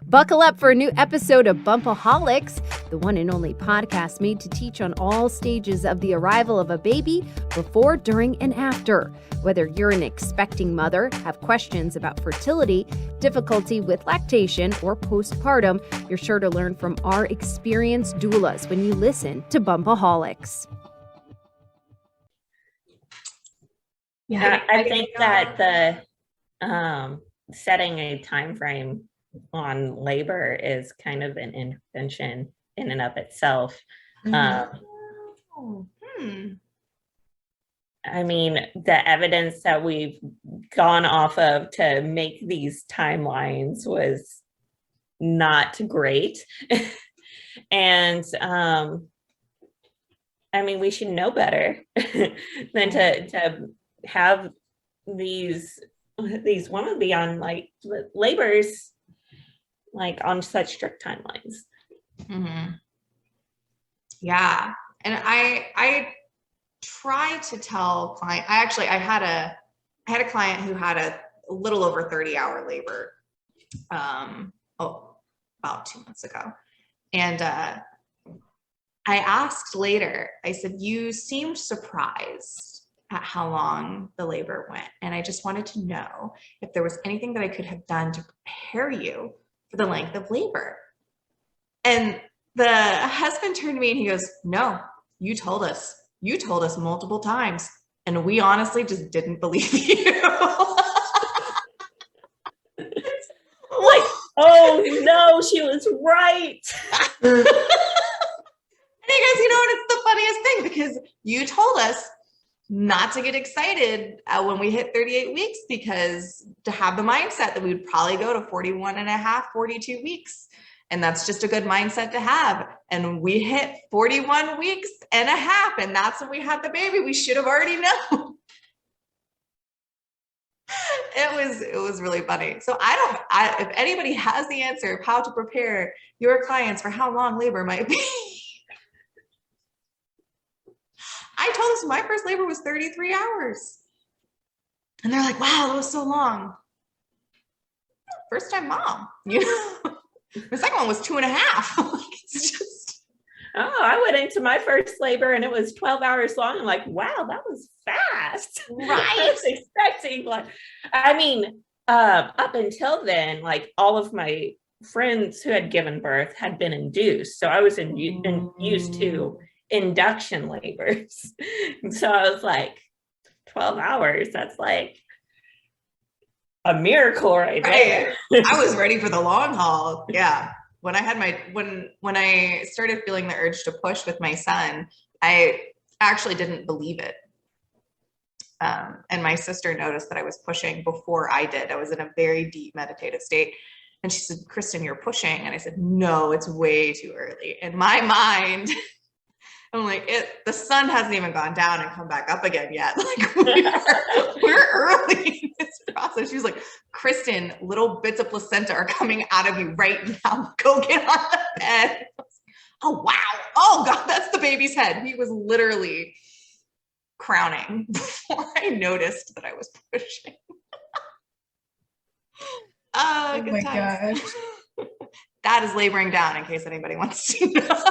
Buckle up for a new episode of Bumpaholics, the one and only podcast made to teach on all stages of the arrival of a baby, before, during, and after. Whether you're an expecting mother, have questions about fertility, difficulty with lactation, or postpartum, you're sure to learn from our experienced doulas when you listen to Bumpaholics. Yeah, I think that the setting a time frame on labor is kind of an intervention in and of itself. I mean, the evidence that we've gone off of to make these timelines was not great. And I mean, we should know better than to have these women be on like labors like on such strict timelines. Yeah, and I try to tell client. I had a client who had a little over 30-hour labor about 2 months ago, and I asked later. I said, "You seemed surprised at how long the labor went, and I just wanted to know if there was anything that I could have done to prepare you for the length of labor." And the husband turned to me and he goes, "No, you told us multiple times, and we honestly just didn't believe you." Like, oh no, she was right. And he goes, "You know what? It's the funniest thing, because you told us not to get excited when we hit 38 weeks, because to have the mindset that we would probably go to 41 and a half, 42 weeks. And that's just a good mindset to have. And we hit 41 weeks and a half, and that's when we had the baby. We should have already known." It was really funny. So if anybody has the answer of how to prepare your clients for how long labor might be. I told them my first labor was 33 hours. And they're like, "Wow, that was so long." First time mom, you know? The second one was 2.5. It's just. Oh, I went into my first labor and it was 12 hours long. I'm like, wow, that was fast. Right. I was expecting, like, I mean, up until then, like all of my friends who had given birth had been induced. So I was used to induction labors. So I was like, 12 hours, that's like a miracle right there. I was ready for the long haul. Yeah. When I had when I started feeling the urge to push with my son, I actually didn't believe it. And my sister noticed that I was pushing before I did. I was in a very deep meditative state. And she said, "Kristen, you're pushing." And I said, "No, it's way too early." In my mind, I'm like, the sun hasn't even gone down and come back up again yet. Like we're early in this process. She was like, "Kristen, little bits of placenta are coming out of you right now. Go get on the bed." Oh, wow. Oh God, that's the baby's head. He was literally crowning before I noticed that I was pushing. Oh good my times. gosh. That is laboring down, in case anybody wants to know.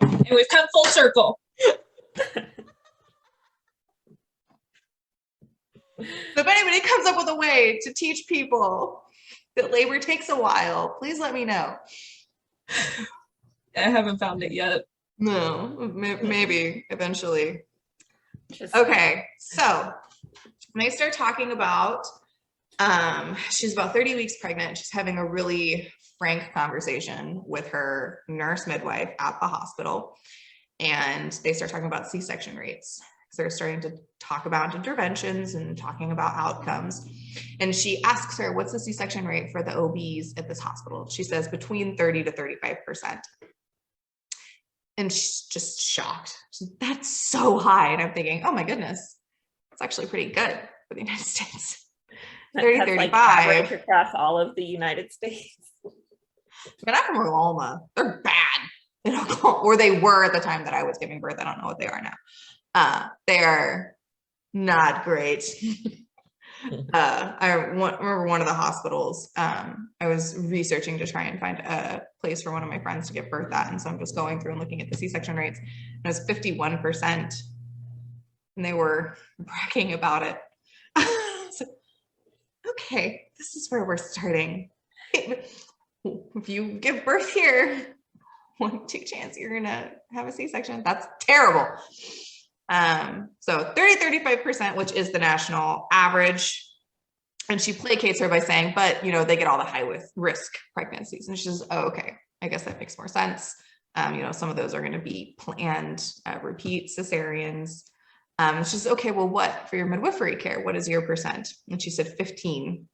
And we've come full circle. So if anybody comes up with a way to teach people that labor takes a while, please let me know. I haven't found it yet. No, maybe eventually. Okay, so when I start talking about, she's about 30 weeks pregnant. She's having a really frank conversation with her nurse midwife at the hospital. And they start talking about C-section rates. So they're starting to talk about interventions and talking about outcomes. And she asks her, "What's the C-section rate for the OBs at this hospital?" She says between 30 to 35%. And she's just shocked. She's, "That's so high." And I'm thinking, oh my goodness, it's actually pretty good for the United States. 30, 35. Like average across all of the United States. But I'm from Oklahoma. They're bad in Oklahoma, or they were at the time that I was giving birth. I don't know what they are now. They are not great. Remember one of the hospitals, I was researching to try and find a place for one of my friends to give birth at. And so I'm just going through and looking at the C-section rates. And it was 51%. And they were bragging about it. So, okay, this is where we're starting. If you give birth here, 1-2 chance you're gonna have a C-section. That's terrible. So 35%, which is the national average. And she placates her by saying, but they get all the high risk pregnancies. And she says, oh, okay, I guess that makes more sense. Some of those are going to be planned repeat cesareans. She says, okay, well, what for your midwifery care? What is your percent? And she said 15.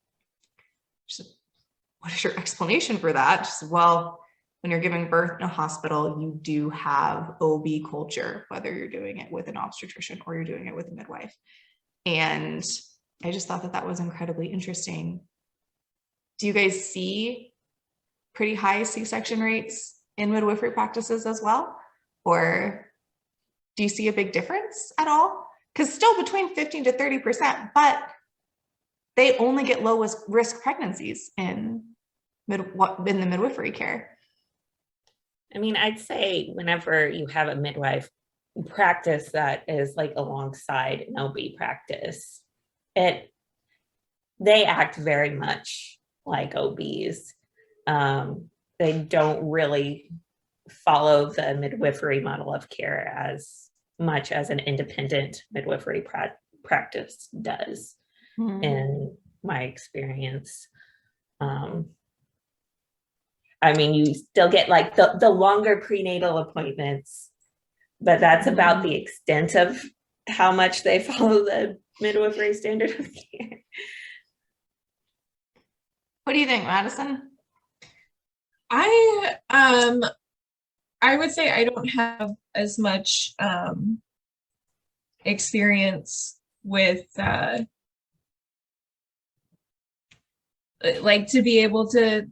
She said, what is your explanation for that? She said, well, when you're giving birth in a hospital, you do have OB culture, whether you're doing it with an obstetrician or you're doing it with a midwife. And I just thought that was incredibly interesting. Do you guys see pretty high C-section rates in midwifery practices as well? Or do you see a big difference at all? Because still between 15 to 30%, but they only get low risk pregnancies in the midwifery care. I mean, I'd say whenever you have a midwife practice that is like alongside an OB practice, they act very much like OBs. They don't really follow the midwifery model of care as much as an independent midwifery practice does, in my experience. I mean, you still get like the longer prenatal appointments, but that's about the extent of how much they follow the midwifery standard of care. What do you think, Madison? I would say I don't have as much experience with like to be able to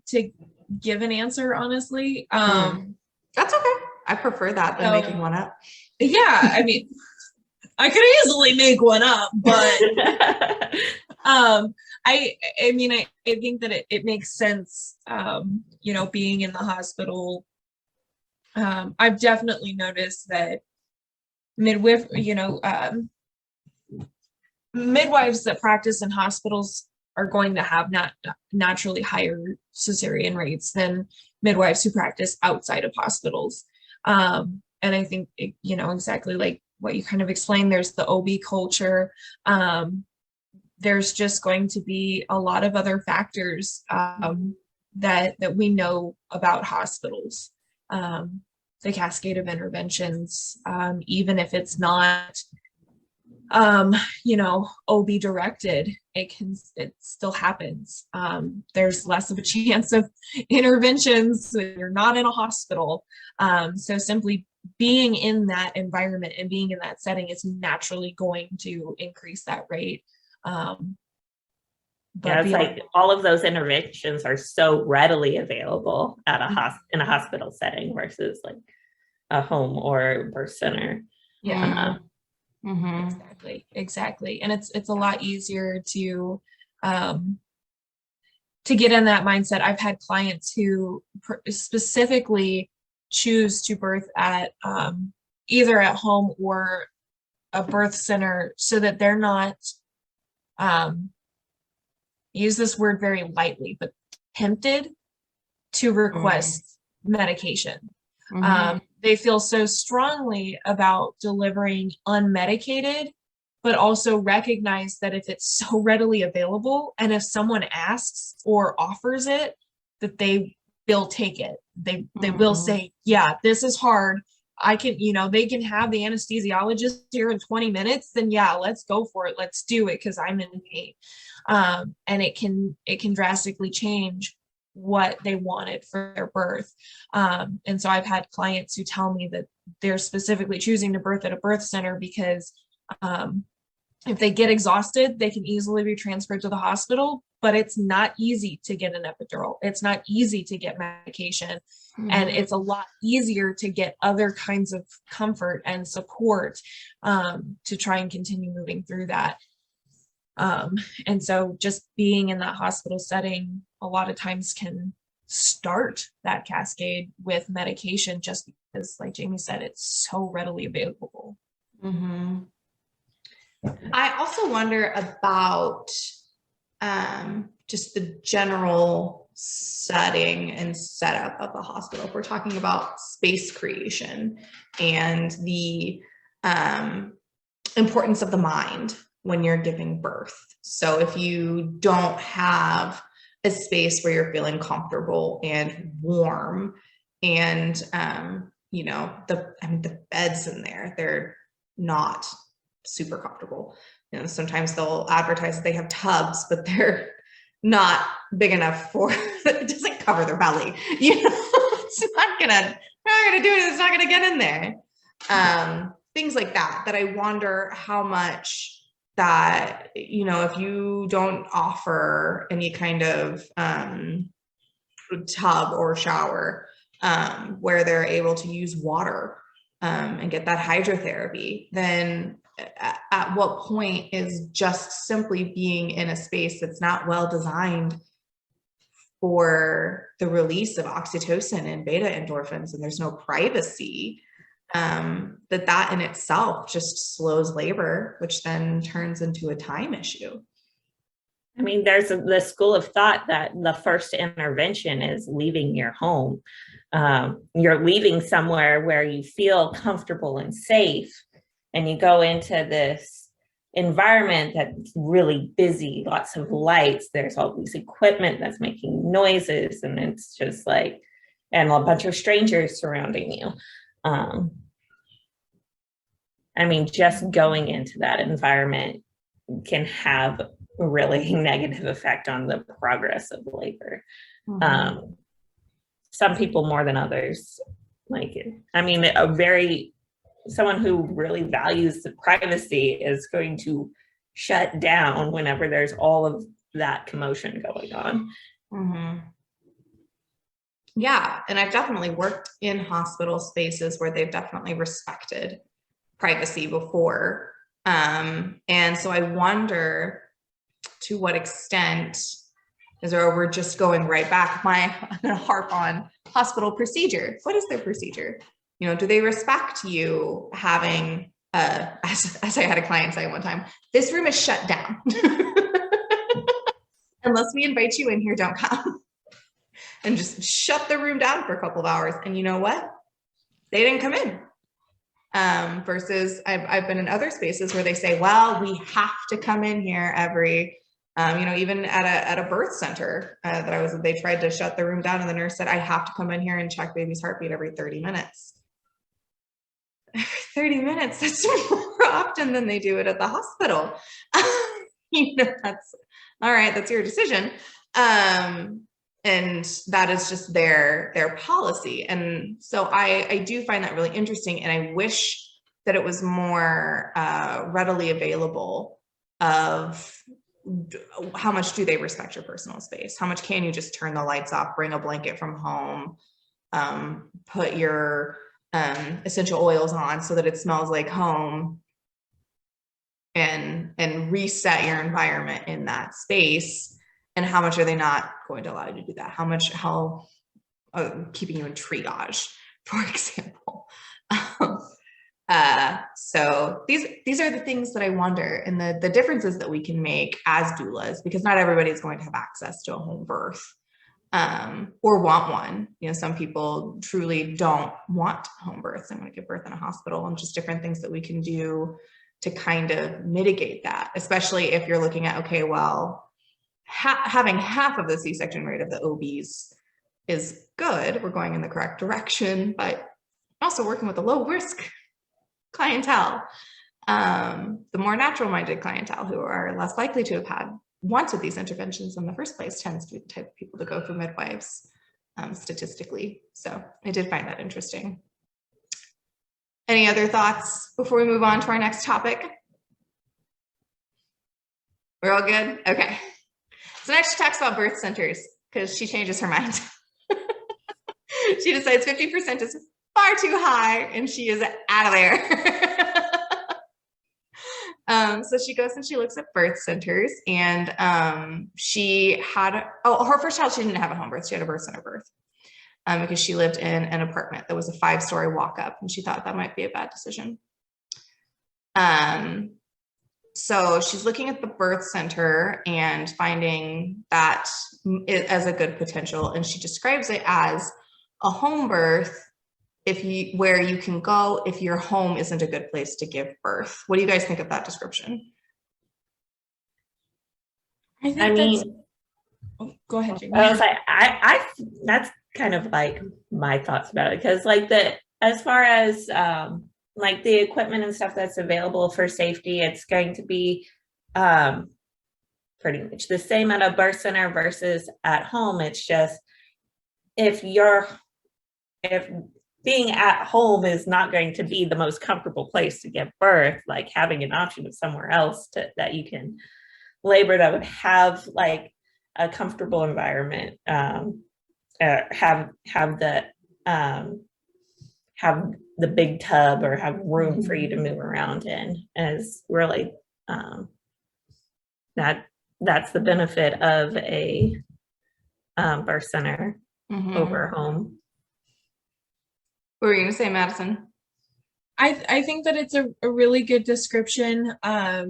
give an answer, honestly. That's okay. I prefer that than making one up. Yeah, I mean, I could easily make one up, but I mean, I think that it makes sense, being in the hospital. I've definitely noticed that midwives that practice in hospitals are going to have naturally higher cesarean rates than midwives who practice outside of hospitals. And I think, exactly like what you kind of explained, there's the OB culture. There's just going to be a lot of other factors that we know about hospitals. The cascade of interventions, even if it's not OB directed, it still happens. There's less of a chance of interventions when you're not in a hospital. So simply being in that environment and being in that setting is naturally going to increase that rate. But it's like all of those interventions are so readily available at in a hospital setting versus like a home or birth center. Yeah. Exactly. And it's a lot easier to get in that mindset. I've had clients who specifically choose to birth at either at home or a birth center so that they're not use this word very lightly, but tempted to request medication. They feel so strongly about delivering unmedicated, but also recognize that if it's so readily available and if someone asks or offers it, that they will take it. They will say, yeah, this is hard. I can, they can have the anesthesiologist here in 20 minutes, then yeah, let's go for it. Let's do it because I'm in pain. And it can drastically change what they wanted for their birth. And so I've had clients who tell me that they're specifically choosing to birth at a birth center because if they get exhausted, they can easily be transferred to the hospital, but it's not easy to get an epidural. It's not easy to get medication. And it's a lot easier to get other kinds of comfort and support to try and continue moving through that. And so just being in that hospital setting a lot of times can start that cascade with medication just because, like Jamie said, it's so readily available. Mm-hmm. I also wonder about just the general setting and setup of the hospital. If we're talking about space creation and the importance of the mind when you're giving birth. So if you don't have a space where you're feeling comfortable and warm and, the beds in there, they're not super comfortable. Sometimes they'll advertise that they have tubs, but they're not big enough it doesn't cover their belly. It's not gonna do it. It's not gonna get in there. Things like that I wonder how much that, if you don't offer any kind of tub or shower where they're able to use water and get that hydrotherapy, then at what point is just simply being in a space that's not well designed for the release of oxytocin and beta endorphins, and there's no privacy, that in itself just slows labor, which then turns into a time issue. I mean, there's the school of thought that the first intervention is leaving your home. You're leaving somewhere where you feel comfortable and safe, and you go into this environment that's really busy, lots of lights, there's all these equipment that's making noises, and it's just like, and a bunch of strangers surrounding you. I mean, just going into that environment can have a really negative effect on the progress of labor. Mm-hmm. Some people more than others. Someone who really values the privacy is going to shut down whenever there's all of that commotion going on. Mm-hmm. Yeah, and I've definitely worked in hospital spaces where they've definitely respected privacy before. And so I wonder to what extent we're just going right back. I'm going to harp on hospital procedure. What is their procedure? Do they respect you having, as I had a client say one time, this room is shut down. Unless we invite you in here, don't come. And just shut the room down for a couple of hours. And you know what? They didn't come in. Versus I've been in other spaces where they say, well, we have to come in here every, even at a birth center that I was, they tried to shut the room down, and the nurse said, I have to come in here and check baby's heartbeat every 30 minutes. 30 minutes, that's more often than they do it at the hospital. That's all right, that's your decision. And that is just their policy. And so I do find that really interesting, and I wish that it was more readily available of how much do they respect your personal space? How much can you just turn the lights off, bring a blanket from home, put your essential oils on so that it smells like home, and reset your environment in that space? And how much are they not going to allow you to do that? How keeping you in triage, for example. So these are the things that I wonder, and the differences that we can make as doulas, because not everybody is going to have access to a home birth. Or want one. Some people truly don't want home births and want to give birth in a hospital, and just different things that we can do to kind of mitigate that, especially if you're looking at, okay, well, having half of the C-section rate of the OBs is good. We're going in the correct direction, but also working with a low risk clientele, the more natural minded clientele who are less likely to have wanted these interventions in the first place tends to be the type of people to go for midwives, statistically. So I did find that interesting. Any other thoughts before we move on to our next topic? We're all good? Okay. So next she talks about birth centers, because she changes her mind. She decides 50% is far too high, and she is out of there. So she goes and she looks at birth centers, and she had, her first child, she didn't have a home birth. She had a birth center birth because she lived in an apartment that was a 5-story walk up, and she thought that might be a bad decision. So she's looking at the birth center and finding that as a good potential. And she describes it as a home birth where you can go if your home isn't a good place to give birth. What do you guys think of that description? I mean, go ahead, Jamie. I was like, that's kind of like my thoughts about it, because like as far as like the equipment and stuff that's available for safety, it's going to be pretty much the same at a birth center versus at home. It's just if being at home is not going to be the most comfortable place to give birth, like having an option of somewhere else that you can labor that would have like a comfortable environment, have the big tub or have room for you to move around in, is really that's the benefit of a birth center over home. What were you gonna say, Madison? I think that it's a really good description. I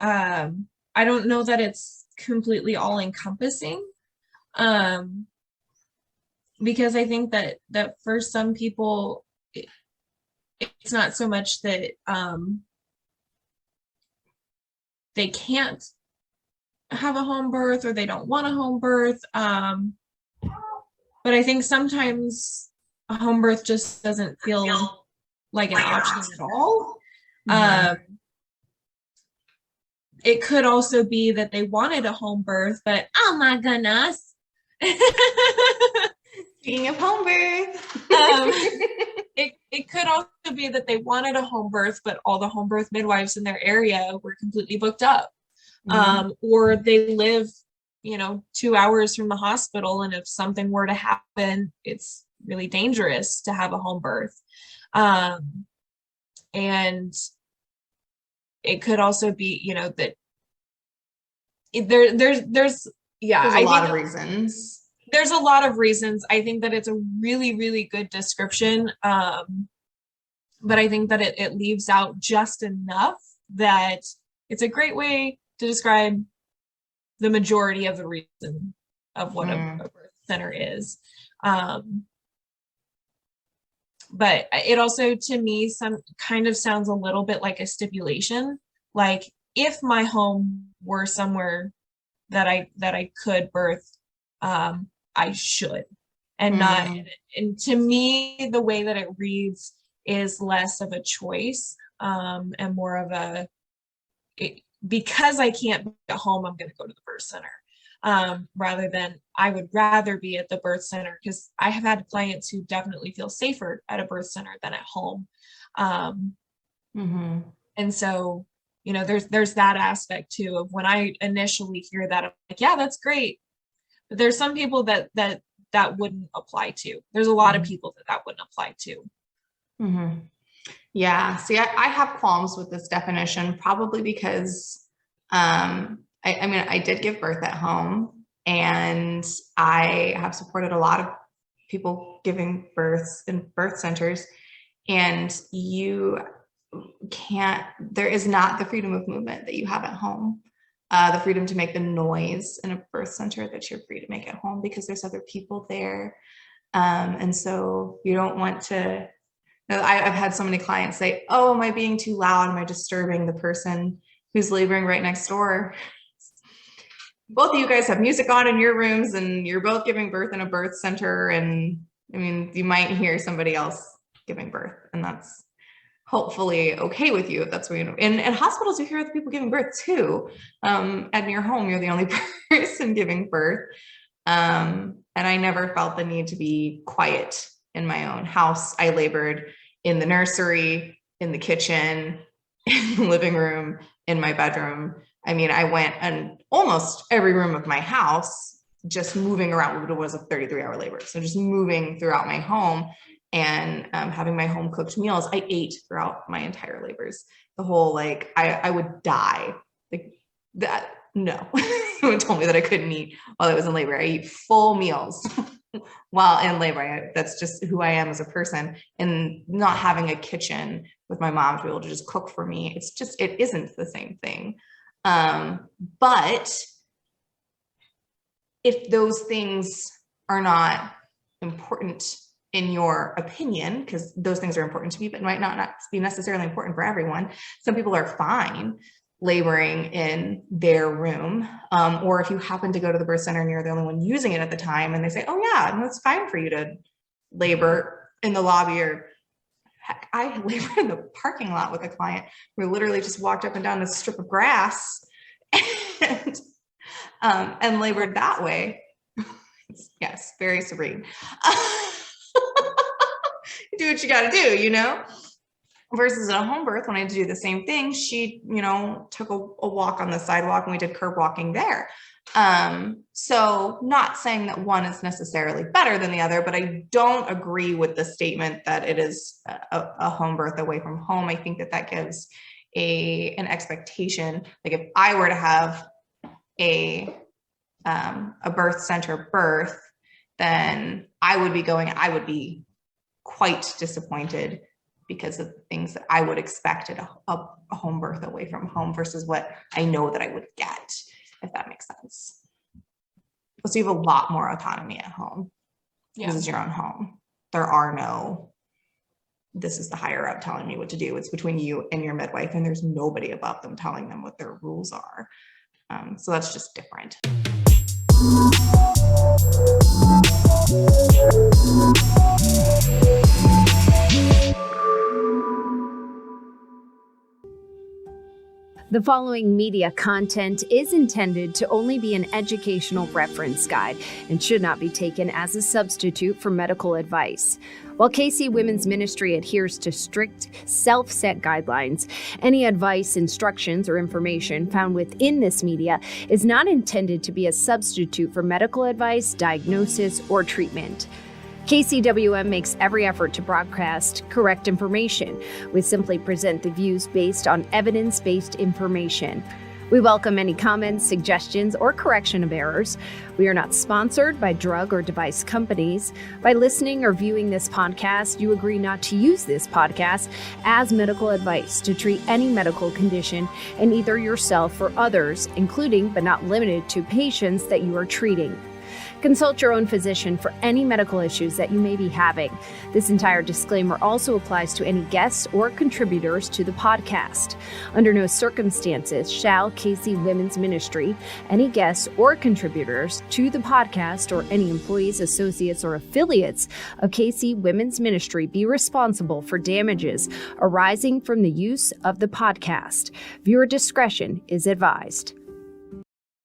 don't know that it's completely all encompassing. Because I think that for some people, it's not so much that they can't have a home birth or they don't want a home birth. But I think sometimes a home birth just doesn't feel like an option at all. It could also be that they wanted a home birth, but oh my goodness. Speaking of home birth, it could also be that they wanted a home birth, but all the home birth midwives in their area were completely booked up. Or they live, 2 hours from the hospital, and if something were to happen, it's really dangerous to have a home birth. And it could also be, that there's a lot of reasons. There's a lot of reasons. I think that it's a really, really good description. But I think that it leaves out just enough that it's a great way to describe the majority of the reason of what a birth center is. But it also, to me, some kind of sounds a little bit like a stipulation. Like, if my home were somewhere that I could birth, I should, and not. And to me, the way that it reads is less of a choice, and more of because I can't be at home, I'm going to go to the birth center, rather than I would rather be at the birth center, because I have had clients who definitely feel safer at a birth center than at home. And so, there's that aspect too of when I initially hear that, I'm like, yeah, that's great. But there's some people that wouldn't apply to. There's a lot of people that wouldn't apply to. Yeah. See, I have qualms with this definition, probably because I did give birth at home, and I have supported a lot of people giving births in birth centers, and there is not the freedom of movement that you have at home. The freedom to make the noise in a birth center that you're free to make at home, because there's other people there. And so you don't want to, I've had so many clients say, oh, am I being too loud? Am I disturbing the person who's laboring right next door? Both of you guys have music on in your rooms, and you're both giving birth in a birth center. And you might hear somebody else giving birth, and that's hopefully okay with you if that's where you know. And hospitals, you hear other people giving birth too. At your home, you're the only person giving birth. And I never felt the need to be quiet in my own house. I labored in the nursery, in the kitchen, in the living room, in my bedroom. I went in almost every room of my house, just moving around. It was a 33-hour labor. So just moving throughout my home. and having my home cooked meals. I ate throughout my entire labors. The whole, like, I would die. Like that. No, someone told me that I couldn't eat while I was in labor. I eat full meals while in labor. That's just who I am as a person, and not having a kitchen with my mom to be able to just cook for me. It isn't the same thing. But if those things are not important in your opinion, because those things are important to me, but might not be necessarily important for everyone. Some people are fine laboring in their room. Or if you happen to go to the birth center and you're the only one using it at the time, and they say, oh yeah, no, it's fine for you to labor in the lobby, or heck, I labored in the parking lot with a client. We literally just walked up and down this strip of grass and labored that way. Yes, very serene. Do what you got to do, you know, versus at a home birth, when I had to do the same thing, she, you know, took a walk on the sidewalk and we did curb walking there. So not saying that one is necessarily better than the other, but I don't agree with the statement that it is a home birth away from home. I think that gives an expectation. Like if I were to have a birth center birth, then I would be quite disappointed because of the things that I would expect at a home birth away from home versus what I know that I would get, if that makes sense. So you have a lot more autonomy at home. Yeah. This is your own home. There are no, this is the higher up telling me what to do. It's between you and your midwife, and there's nobody above them telling them what their rules are. So that's just different. The following media content is intended to only be an educational reference guide and should not be taken as a substitute for medical advice. While KC Women's Ministry adheres to strict self-set guidelines, any advice, instructions, or information found within this media is not intended to be a substitute for medical advice, diagnosis, or treatment. KCWM makes every effort to broadcast correct information. We simply present the views based on evidence-based information. We welcome any comments, suggestions, or correction of errors. We are not sponsored by drug or device companies. By listening or viewing this podcast, you agree not to use this podcast as medical advice to treat any medical condition in either yourself or others, including but not limited to patients that you are treating. Consult your own physician for any medical issues that you may be having. This entire disclaimer also applies to any guests or contributors to the podcast. Under no circumstances shall KC Women's Ministry, any guests or contributors to the podcast, or any employees, associates, or affiliates of KC Women's Ministry be responsible for damages arising from the use of the podcast. Viewer discretion is advised.